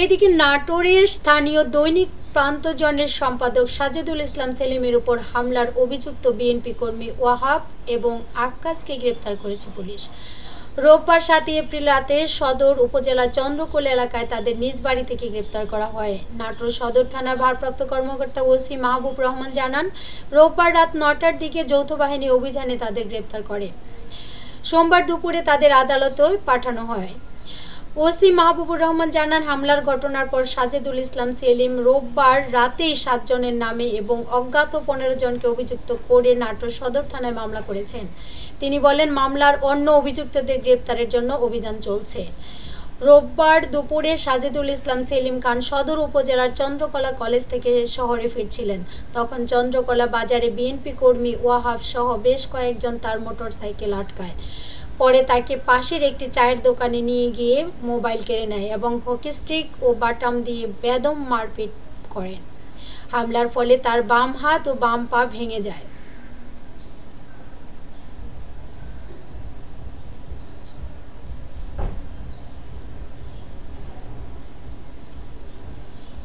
এদিকে নাটোরের স্থানীয় দৈনিক প্রান্তজনের সম্পাদক সাজেদুল ইসলাম সেলিমের উপর হামলার অভিযুক্ত বিএনপি কর্মী ওয়াহাব এবং আক্কাসকে গ্রেপ্তার করেছে পুলিশ। রোববার ৭ এপ্রিল রাতে সদর উপজেলার চন্দ্রকোল এলাকায় তাদের নিজ বাড়ি থেকে গ্রেপ্তার করা হয়। নাটোর সদর থানার ভারপ্রাপ্ত কর্মকর্তা ওসি মাহবুব রহমান জানান, রোববার রাত ৯টার দিকে যৌথ বাহিনী অভিযানে তাদের গ্রেপ্তার করে। সোমবার দুপুরে তাদের আদালতে পাঠানো হয়। ওসি মাহবুবুর রহমান জানান, হামলার ঘটনার পর সাজেদুল ইসলাম সেলিম রোববার রাতেই ৭ জনের নামে এবং অজ্ঞাত ১৫ জনকে অভিযুক্ত করে নাটোর সদর থানায় মামলা করেছেন। তিনি বলেন, মামলার অন্য অভিযুক্তদের গ্রেপ্তারের জন্য অভিযান চলছে। রোববার দুপুরে সাজেদুল ইসলাম সেলিম খান সদর উপজেলার চন্দ্রকলা কলেজ থেকে শহরে ফিরছিলেন। তখন চন্দ্রকলা বাজারে বিএনপি কর্মী ওয়াহাব সহ বেশ কয়েকজন তার মোটরসাইকেল আটকায়। পরে তাকে পাশের একটি চায়ের দোকানে নিয়ে গিয়ে মোবাইল কেড়ে নেয় এবং হকি স্টিক ও বাটাম দিয়ে বেদম মারপিট করেন। হামলার ফলে তার বাম হাত ও বাম পা ভেঙে যায়।